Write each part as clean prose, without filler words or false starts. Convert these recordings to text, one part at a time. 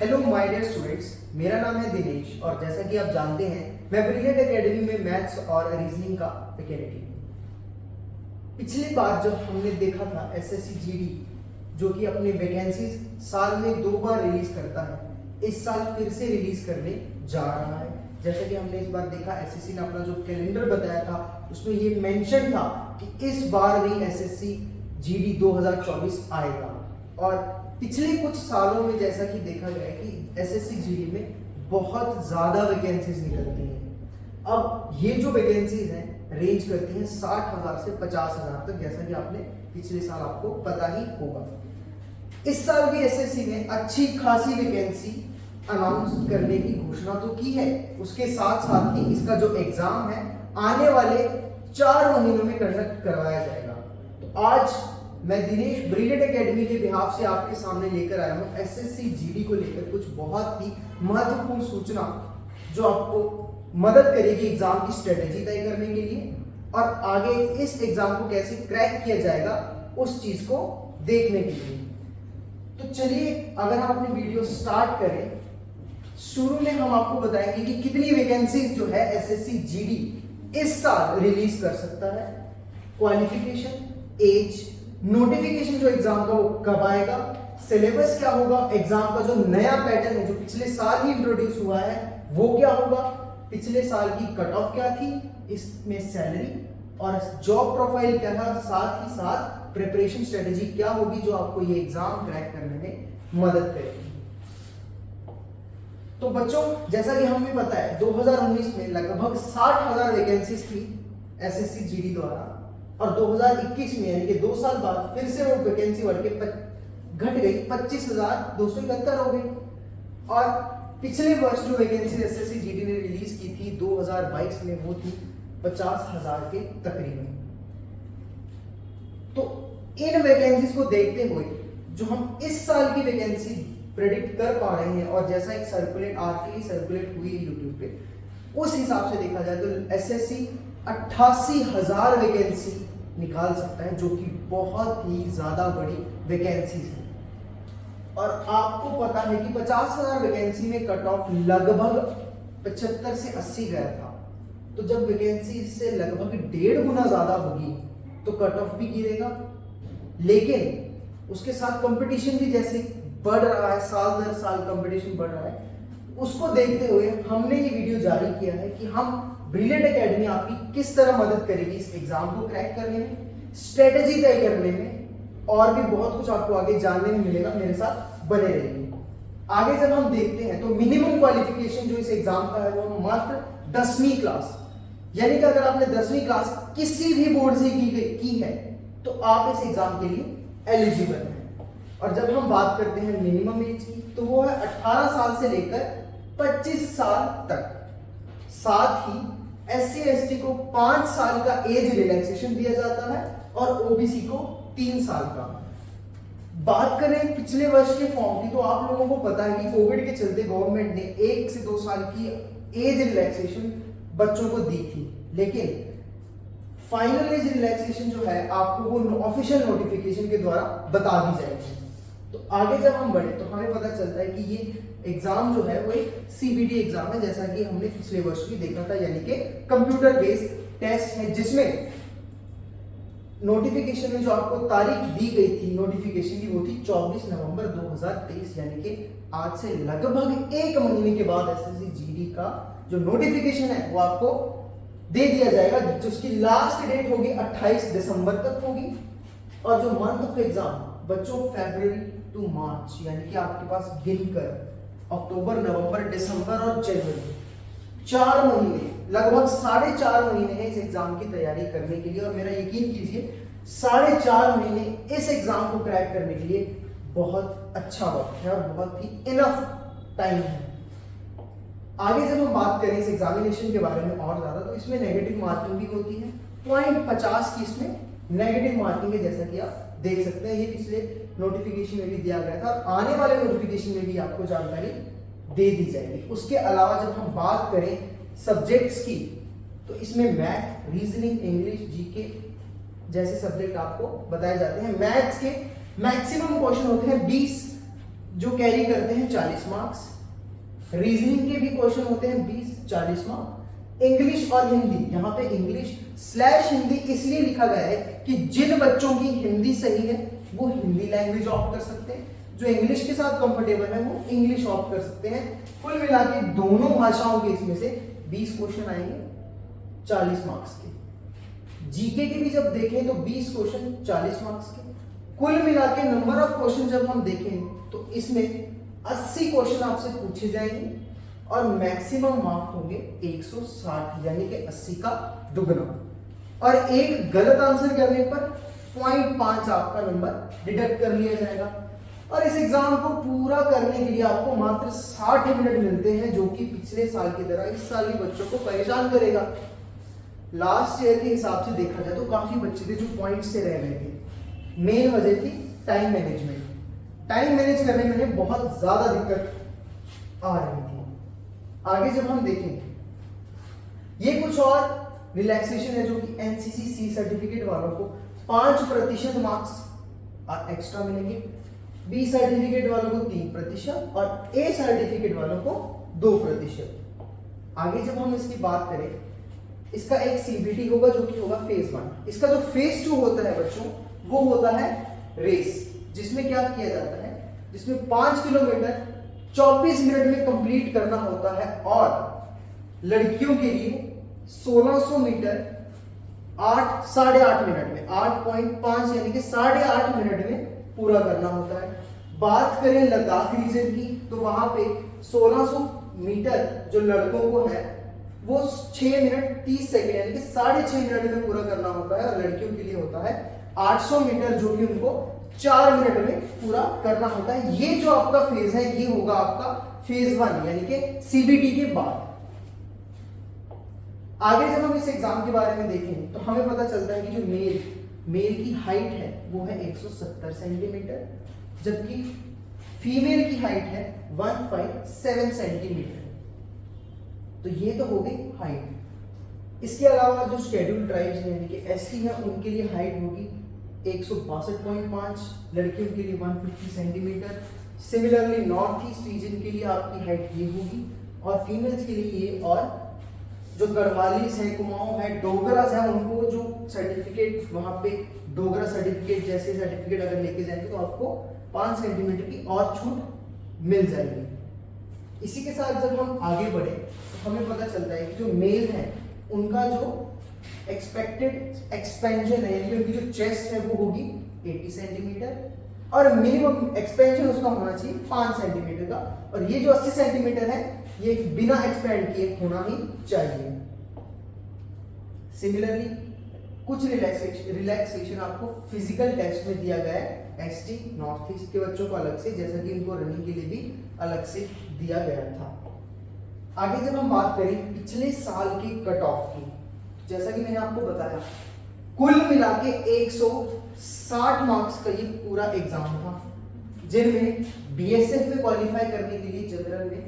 Hello my dear students, मेरा नाम है दिनेश और जैसा कि आप जानते हैं मैं ब्रिलियंट एकेडमी में मैथ्स और रीजनिंग का फैकल्टी हूँ। पिछली बार जब हमने देखा था एसएससी जीडी जो कि अपनी वैकेंसीज साल में 2 बार रिलीज करता है, इस साल फिर से रिलीज करने जा रहा है। जैसा कि हमने इस बार देखा एसएससी ने अपना जो कैलेंडर बताया था उसमें ये मेंशन था कि इस बार भी एसएससी जीडी 2024 आएगा। और पिछले कुछ सालों में जैसा कि देखा गया है कि एसएससी जीडी में बहुत ज़्यादा वैकेंसीज निकलती हैं। अब ये जो वैकेंसीज हैं रेंज करती हैं 60,000 से 50,000 तक, जैसा कि आपने पिछले साल आपको पता ही होगा। इस साल भी एसएससी ने अच्छी खासी वैकेंसी अनाउंस करने की घोषणा तो की है, उसके साथ साथ ही इसका जो एग्जाम है आने वाले 4 महीनों में कंडक्ट करवाया जाएगा। तो आज मैं दिनेश ब्रिलियंट एकेडमी के बिहाफ से आपके सामने लेकर आया हूँ एसएससी जीडी को लेकर कुछ बहुत ही महत्वपूर्ण सूचना जो आपको मदद करेगी एग्जाम की स्ट्रेटेजी तय करने के लिए और आगे इस एग्जाम को कैसे क्रैक किया जाएगा उस चीज को देखने के लिए। तो चलिए अगर हम अपनी वीडियो स्टार्ट करें, शुरू में हम आपको बताएंगे कि कितनी वैकेंसीज जो है एसएससी जीडी इस साल रिलीज कर सकता है, क्वालिफिकेशन, एज, नोटिफिकेशन जो एग्जाम का वो कब आएगा, सिलेबस क्या होगा, एग्जाम का जो नया पैटर्न है जो पिछले साल ही इंट्रोड्यूस हुआ है वो क्या होगा, पिछले साल की कट ऑफ क्या थी, इसमें सैलरी और जॉब प्रोफाइल क्या था, साथ ही साथ प्रिपरेशन स्ट्रेटेजी क्या होगी जो आपको ये एग्जाम क्रैक करने में मदद करेगी। तो बच्चों जैसा कि हमें पता है 2019 में लगभग 60,000 वैकेंसीज थी एसएससी जीडी द्वारा और 2021 में यानी कि 2 साल बाद फिर से वो वैकेंसी बढ़ के घट गई, 25,271 हो गई। और पिछले वर्ष जो वैकेंसी एसएससी जीडी ने रिलीज की थी 2022 में वो थी 50,000 के तकरीबन। तो इन वैकेंसीज को देखते हुए जो हम इस साल की वैकेंसी प्रेडिक्ट कर पा रहे हैं और जैसा एक सर्कुलेट आरटीई सर्कुलेट हुई है यूट्यूब पे, उस हिसाब से देखा जाए तो एसएससी 88,000 वैकेंसी निकाल सकता है, जो कि बहुत ही ज्यादा बड़ी वैकेंसीज है। और आपको पता है कि 50,000 वैकेंसी में कट ऑफ लगभग 75 से 80 गया था। तो जब वैकेंसी इससे लगभग 1.5 गुना ज्यादा होगी तो कट ऑफ भी गिरेगा, लेकिन उसके साथ कंपटीशन भी जैसे बढ़ रहा है, साल दर साल कंपटीशन बढ़ रहा है, उसको देखते हुए हमने ये वीडियो जारी किया है कि हम ब्रिलियंट एकेडमी आपकी किस तरह मदद करेगी इस एग्जाम को क्रैक करने में, स्ट्रेटेजी तय करने में और भी बहुत कुछ आपको आगे जानने में मिलेगा। मेरे साथ बने रहिए। आगे जब हम देखते हैं तो मिनिमम क्वालिफिकेशन जो इस एग्जाम का है वो मात्र 10वीं क्लास, यानी कि अगर आपने 10वीं क्लास किसी भी बोर्ड से की है तो आप इस एग्जाम के लिए एलिजिबल हैं। और जब हम बात करते हैं मिनिमम एज की तो वो है 18 साल से लेकर 25 साल तक। साथ ही एससी एसटी को 5 साल का एज रिलैक्सेशन दिया जाता है और ओबीसी को 3 साल का। बात करें पिछले वर्ष के फॉर्म की तो आप लोगों को पता है कि कोविड के चलते गवर्नमेंट ने 1 से 2 साल की एज रिलैक्सेशन बच्चों को दी थी, लेकिन फाइनल एज रिलैक्सेशन जो है आपको वो ऑफिशियल नोटिफिकेशन के द्वारा बता दी जाएगी। तो आगे जब हम बढ़े तो हमें पता चलता है कि ये एग्जाम जो है वो एक सीबीटी एग्जाम है, जैसा कि हमने पिछले वर्ष भी देखा था, यानी कि कंप्यूटर बेस्ड टेस्ट है जिसमें नोटिफिकेशन में जो आपको तारीख दी गई थी नोटिफिकेशन की वो थी 24 नवंबर 2023, यानी कि आज से लगभग 1 महीने के बाद एसएससी जीडी का जो नोटिफिकेशन है वो आपको दे दिया जाएगा, जिसकी लास्ट डेट होगी 28 दिसंबर तक होगी। और जो मंथ ऑफ एग्जाम बच्चों फरवरी टू मार्च, यानी कि आपके पास गिनकर अक्टूबर, नवंबर, दिसंबर और जनवरी 4 महीने, लगभग 4.5 महीने हैं इस एग्जाम की तैयारी करने के लिए। और मेरा यकीन कीजिए 4.5 महीने इस एग्जाम को क्रैक करने के लिए बहुत अच्छा वक्त है और बहुत ही इनफ टाइम है। आगे जब हम बात करें इस एग्जामिनेशन के बारे में और ज्यादा तो इसमें नेगेटिव मार्किंग भी होती है, 0.50 की इसमें नेगेटिव मार्किंग है, जैसा कि आप देख सकते हैं। ये पिछले नोटिफिकेशन में भी दिया गया था और आने वाले नोटिफिकेशन में भी आपको जानकारी दे दी जाएगी। उसके अलावा जब हम बात करें सब्जेक्ट्स की तो इसमें मैथ, रीजनिंग, इंग्लिश, जीके जैसे सब्जेक्ट आपको बताए जाते हैं। मैथ्स के मैक्सिमम क्वेश्चन होते हैं 20 जो कैरी करते हैं 40 मार्क्स। रीजनिंग के भी क्वेश्चन होते हैं 20-40 मार्क्स। इंग्लिश और हिंदी, यहाँ पे इंग्लिश/हिंदी इसलिए लिखा गया है कि जिन बच्चों की हिंदी सही है वो हिंदी लैंग्वेज ऑप्ट कर सकते हैं, जो इंग्लिश के साथ कंफर्टेबल है वो इंग्लिश ऑप्ट कर सकते हैं। कुल मिला के दोनों भाषाओं के इसमें से 20 क्वेश्चन आएंगे 40 मार्क्स के। जीके के भी जब देखें तो 20 क्वेश्चन 40 मार्क्स के। कुल मिला के नंबर ऑफ क्वेश्चन जब हम देखें तो इसमें 80 क्वेश्चन आपसे पूछे जाएंगे और मैक्सिमम मार्क होंगे 160, यानी कि 80 का दुगना। और एक गलत आंसर करने पर 0.5 आपका नंबर डिडक्ट कर लिया जाएगा। और इस एग्जाम को पूरा करने के लिए आपको मात्र 60 मिनट मिलते हैं, जो कि पिछले साल की तरह इस साल के बच्चों को परेशान करेगा। लास्ट ईयर के हिसाब से देखा जाए तो काफी बच्चे थे जो पॉइंट से रह गए थे। मेन वजह थी टाइम मैनेजमेंट। टाइम मैनेज करने में बहुत ज्यादा दिक्कत आ रही थी। आगे जब हम देखेंगे, ये कुछ और रिलैक्सेशन है जो कि एनसीसी सी सर्टिफिकेट वालों को 5% मार्क्स एक्स्ट्रा मिलेंगे, बी सर्टिफिकेट वालों को 3% और ए सर्टिफिकेट वालों को 2%। आगे जब हम इसकी बात करें, इसका एक सीबीटी होगा जो कि होगा फेज 1। इसका जो फेज 2 होता है बच्चों, वो होता है रेस, जिसमें क्या किया जाता है, जिसमें 5 किलोमीटर 24 मिनट में कंप्लीट करना होता है। और लड़कियों के लिए 1600 मीटर 8.5 मिनट में, 8.5 यानी कि 8.5 मिनट में पूरा करना होता है। बात करें लद्दाख रीजन की तो वहां पे 1600 मीटर जो लड़कों को है वो 6 मिनट 30 सेकेंड यानी कि 6.5 मिनट में पूरा करना होता है, और लड़कियों के लिए होता है 800 मीटर जो कि उनको 4 मिनट में पूरा करना होता है। ये जो आपका फेज है ये होगा आपका फेज 1 यानी कि सीबीटी के बाद। आगे जब हम इस एग्जाम के बारे में देखें तो हमें पता चलता है कि जो मेल की हाइट है वो है 170 सेंटीमीटर, जबकि फीमेल की हाइट है 157 सेंटीमीटर। तो ये तो हो गई हाइट। इसके अलावा जो शेड्यूल्ड ट्राइब्स हैं यानी कि एसटी है, उनके लिए हाइट होगी 162.5, लड़कियों के लिए 150 centimetre. Similarly north east region के लिए आपकी हाइट ये होगी, और फीमेल्स के लिए ये, और जो गढ़वालीस है, कुमाऊं है, डोगरास है, उनको जो सर्टिफिकेट वहां पे डोगरा सर्टिफिकेट जैसे सर्टिफिकेट अगर लेके जाएंगे तो आपको 5 सेंटीमीटर की और छूट मिल जाएगी। इसी के साथ जब हम आगे बढ़े तो हमें पता चलता है कि जो मेल है उनका जो एक्सपेक्टेड एक्सपेंशन है यानी उनकी जो चेस्ट है वो होगी 80 सेंटीमीटर, और मिनिमम एक्सपेंशन उसका होना चाहिए 5 सेंटीमीटर का, और ये जो 80 सेंटीमीटर है ये बिना एक्सपेंड किए होना ही चाहिए। सिमिलरली कुछ रिलैक्सेशन आपको फिजिकल टेस्ट में दिया गया है एसटी नॉर्थ ईस्ट के बच्चों को अलग से, जैसा कि उनको रनिंग के लिए भी अलग से दिया गया था। आगे जब हम बात करें पिछले साल की कट ऑफ की, जैसा कि मैंने आपको बताया कुल मिला के 160 मार्क्स का ये पूरा एग्जाम था, जिनमें बीएसएफ में क्वालिफाई करने के लिए जनरल में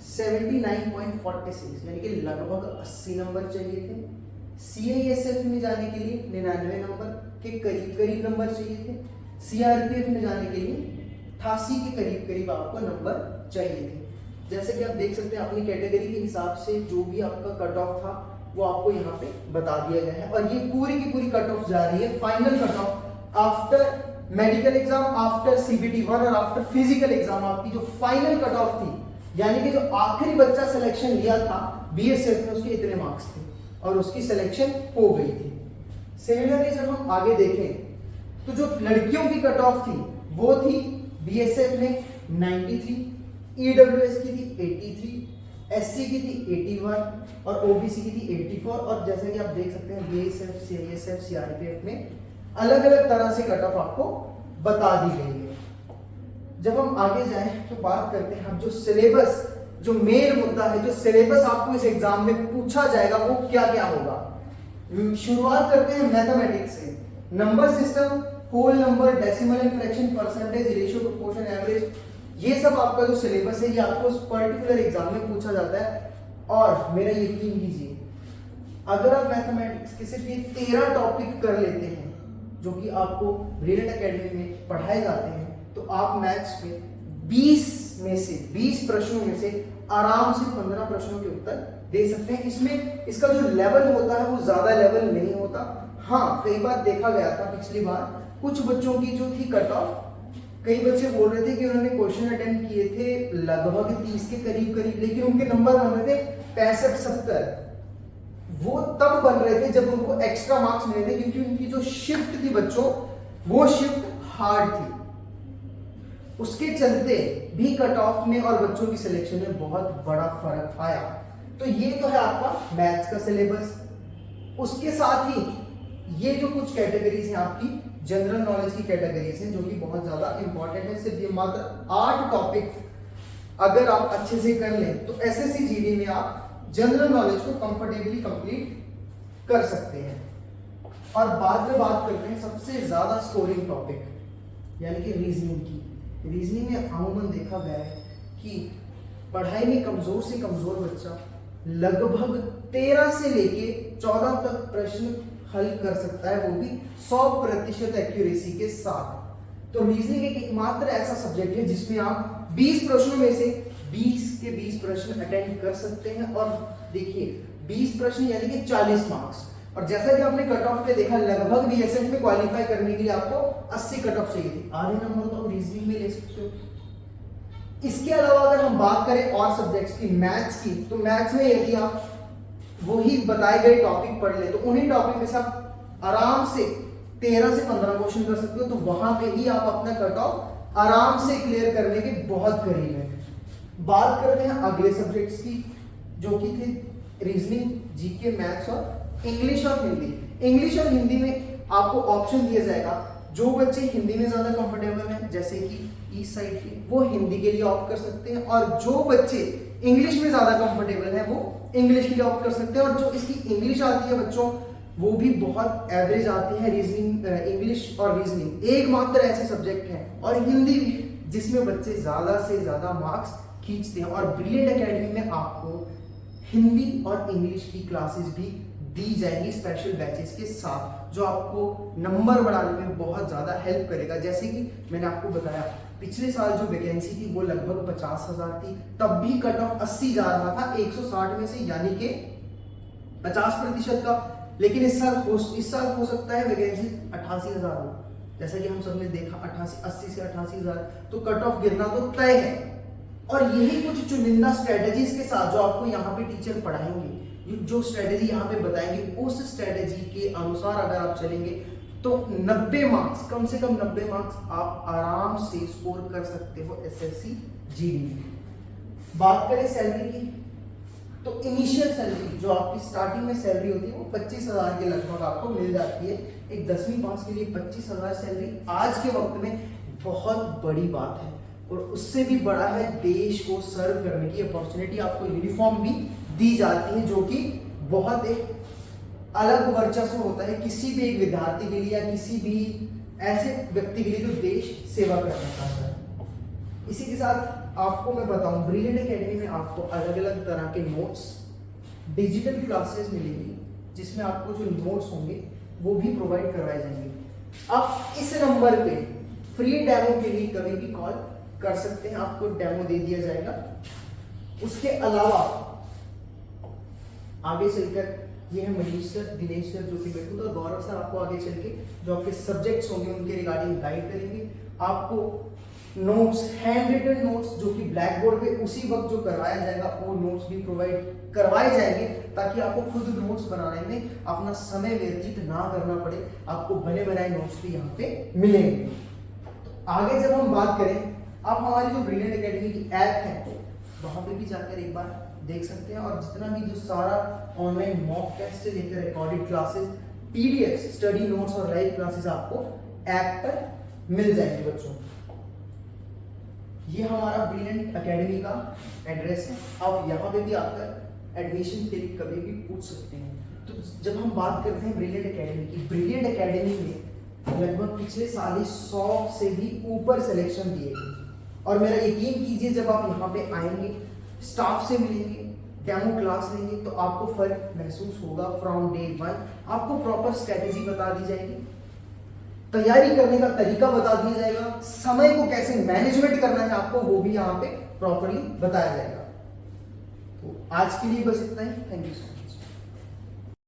79.46 यानी कि लगभग 80 नंबर चाहिए थे। सीआईएसएफ में जाने के लिए 99 नंबर के करीब नंबर चाहिए थे। सीआरपीएफ में जाने के लिए 88 के करीब आपको नंबर चाहिए थे। जैसे कि आप देख सकते हैं अपनी कैटेगरी के हिसाब से जो भी आपका कट ऑफ था वो आपको यहाँ पे बता दिया गया है, और ये पूरी की पूरी कट ऑफ जा रही है final cut off after medical exam, after CBT 1 और आफ्टर फिजिकल एग्जाम। आपकी जो फाइनल कट ऑफ थी यानी कि जो आखिरी बच्चा सिलेक्शन लिया था बीएसएफ में उसके इतने मार्क्स थे और उसकी सिलेक्शन हो गई थी। सिमिलरली जब हम आगे देखें तो जो लड़कियों की कट ऑफ थी वो थी बीएसएफ में 93, ईडब्ल्यूएस की थी 83, एससी की थी 81 और ओबीसी की थी 84। और जैसे कि आप देख सकते हैं बीएसएफ, सीआईएसएफ, सीआरपीएफ में अलग अलग तरह से कट ऑफ आपको बता दी गई है। जब हम आगे जाएं तो बात करते हैं हम जो सिलेबस, जो मेन मुद्दा है, जो सिलेबस आपको इस एग्जाम में पूछा जाएगा वो क्या क्या होगा। शुरुआत करते हैं मैथमेटिक्स से। Number system, whole number, decimal and fraction, percentage, ratio, proportion, average, ये सब आपका जो सिलेबस है ये आपको उस पर्टिकुलर एग्जाम में पूछा जाता है। और मेरा यकीन कीजिए अगर आप मैथमेटिक्स के सिर्फ ये 13 टॉपिक कर लेते हैं जो कि आपको ब्रिलियंट एकेडमी में पढ़ाए जाते हैं तो आप मैथ्स में 20 प्रश्नों में से आराम से 15 प्रश्नों के उत्तर दे सकते हैं। इसमें इसका जो लेवल होता है वो ज्यादा लेवल नहीं होता। हाँ, कई बार देखा गया था पिछली बार कुछ बच्चों की जो थी कट ऑफ, कई बच्चे बोल रहे थे कि उन्होंने क्वेश्चन अटेम्प्ट किए थे लगभग 30 के करीब, लेकिन उनके नंबर बन रहे थे 65-70। वो तब बन रहे थे जब उनको एक्स्ट्रा मार्क्स मिले थे, क्योंकि उनकी जो शिफ्ट थी बच्चों, वो शिफ्ट हार्ड थी। उसके चलते भी कट ऑफ में और बच्चों की सिलेक्शन में बहुत बड़ा फर्क आया। तो ये तो है आपका मैथ्स का सिलेबस। उसके साथ ही ये जो कुछ कैटेगरीज हैं आपकी जनरल नॉलेज की कैटेगरीज हैं, जो कि बहुत ज्यादा इंपॉर्टेंट है। सिर्फ ये मात्र 8 टॉपिक अगर आप अच्छे से कर लें तो एसएससी जीडी में आप जनरल नॉलेज को कंफर्टेबली कंप्लीट कर सकते हैं। और बाद में बात करते हैं सबसे ज्यादा स्कोरिंग टॉपिक, यानी कि रीजनिंग की। रीजनिंग में अमूमन देखा गया है कि पढ़ाई में कमजोर से कमजोर बच्चा लगभग 13 से लेके 14 तक प्रश्न हल कर सकता है, वो भी 100% एक्यूरेसी के साथ। तो रीजनिंग एक एकमात्र ऐसा सब्जेक्ट है जिसमें आप 20 प्रश्नों में से 20 के 20 प्रश्न अटेंड कर सकते हैं। और देखिए 20 प्रश्न यानी कि 40 मार्क्स। और जैसा कि आपने कट ऑफ पे देखा, लगभग बीएसएफ में क्वालिफाई करने के लिए आपको 80 कट ऑफ चाहिए थी। आधे नंबर तो आप रीजनिंग में ले सकते हो। इसके अलावा अगर हम बात करें और सब्जेक्ट्स की, मैथ्स की, तो मैथ्स में यदि आप वही बताए गए टॉपिक पढ़ ले तो उन्हीं टॉपिक में से आप आराम से 13 से 15 क्वेश्चन कर सकते हो। तो वहां पे ही आप अपना कट ऑफ आराम से क्लियर करने के बहुत करीब है। बात करते हैं अगले सब्जेक्ट्स की, जो कि थे रीजनिंग, जीके, मैथ्स और इंग्लिश और हिंदी। इंग्लिश और हिंदी में आपको ऑप्शन दिया जाएगा। जो बच्चे हिंदी में ज्यादा कंफर्टेबल हैं, जैसे कि ईस्ट साइड के, वो हिंदी के लिए ऑप्ट कर सकते हैं। और जो बच्चे इंग्लिश में ज्यादा कंफर्टेबल हैं, वो इंग्लिश के लिए ऑप्ट कर सकते हैं। और जो इसकी इंग्लिश आती है बच्चों, वो भी बहुत एवरेज आती है। रीजनिंग, इंग्लिश और रीजनिंग एकमात्र ऐसे सब्जेक्ट हैं, और हिंदी भी, जिसमें बच्चे ज्यादा से ज्यादा मार्क्स खींचते हैं। और ब्रिलियंट एकेडमी में आपको हिंदी और इंग्लिश की क्लासेस भी दी जाएगी स्पेशल बैचेस के साथ, जो आपको नंबर बढ़ाने में बहुत ज्यादा हेल्प करेगा। जैसे कि मैंने आपको बताया, पिछले साल जो वैकेंसी थी वो लगभग 50,000 थी, तब भी कट ऑफ 80 जा रहा था 160 में से, यानी कि 50% का। लेकिन इस साल हो सकता है वैकेंसी 88,000 हो, जैसा कि हम सबने देखा 80 से 88,000, तो कट ऑफ गिरना तो तय है। और यही कुछ चुनिंदा स्ट्रेटेजीज के साथ जो आपको यहाँ पे टीचर पढ़ाएंगे, जो स्ट्रेटेजी यहाँ पे बताएंगे, उस स्ट्रेटेजी के अनुसार अगर आप चलेंगे तो 90 मार्क्स, कम से कम 90 मार्क्स आप आराम से स्कोर कर सकते हो एसएससी जीडी में। बात करें सैलरी की, तो इनिशियल सैलरी जो आपकी स्टार्टिंग में सैलरी होती है वो 25,000 के लगभग आपको मिल जाती है। एक 10वीं पास के लिए 25,000 सैलरी आज के वक्त में बहुत बड़ी बात है। और उससे भी बड़ा है, देश को सर्व करने की अपॉर्चुनिटी, आपको यूनिफॉर्म भी दी जाती है, जो कि बहुत एक अलग वर्चस्व होता है किसी भी एक विद्यार्थी के लिए, या किसी भी ऐसे व्यक्ति के लिए जो देश सेवा करना चाहता है। इसी के साथ आपको मैं बताऊं, ब्रिलियंट एकेडमी में आपको अलग अलग तरह के नोट्स, डिजिटल क्लासेस मिलेंगी, जिसमें आपको जो नोट्स होंगे वो भी प्रोवाइड करवाए जाएंगे। आप इस नंबर पे फ्री डेमो के लिए कभी भी कॉल कर सकते हैं, आपको डेमो दे दिया जाएगा। उसके अलावा आगे चलकर ये है मनीष सर, दिनेश सर, जो कि बिल्कुल, और गौरव सर आपको आगे चल के जो आपके सब्जेक्ट्स होंगे उनके रिगार्डिंग गाइड करेंगे। आपको नोट्स, हैंड रिटन नोट्स, जो कि ब्लैक बोर्ड पे उसी वक्त जो करवाया जाएगा, वो नोट्स भी प्रोवाइड करवाए जाएंगे, ताकि आपको खुद नोट्स बनाने में अपना समय व्यतीत ना करना पड़े। आपको बने बनाए नोट्स भी यहाँ पे मिलेंगे। तो आगे जब हम बात करें, आप हमारी जो ब्रिलियंट एकेडमी की ऐप है वहां पे भी जाकर एक बार देख सकते हैं। और जितना भी जो सारा ऑनलाइन मॉक टेस्ट से लेकर recorded classes, PDF, study notes और लाइव क्लासेस आपको ऐप पर मिल जाएंगे बच्चों। ये हमारा ब्रिलियंट एकेडमी का एड्रेस है, आप यहाँ पे भी आकर एडमिशन के लिए कभी भी पूछ सकते हैं। तो जब हम बात करते हैं ब्रिलियंट एकेडमी की, ब्रिलियंट एकेडमी में लगभग पिछले साल ही 100 से भी ऊपर सिलेक्शन दिए गए। और मेरा यकीन कीजिए, जब आप यहाँ पे आएंगे, स्टाफ से मिलेंगे, डेमो क्लास लेंगे, तो आपको फर्क महसूस होगा। फ्रॉम डे 1 आपको प्रॉपर स्ट्रेटेजी बता दी जाएगी, तैयारी करने का तरीका बता दिया जाएगा, समय को कैसे मैनेजमेंट करना है आपको वो भी यहाँ पे प्रॉपरली बताया जाएगा। तो आज के लिए बस इतना ही। Thank you so much.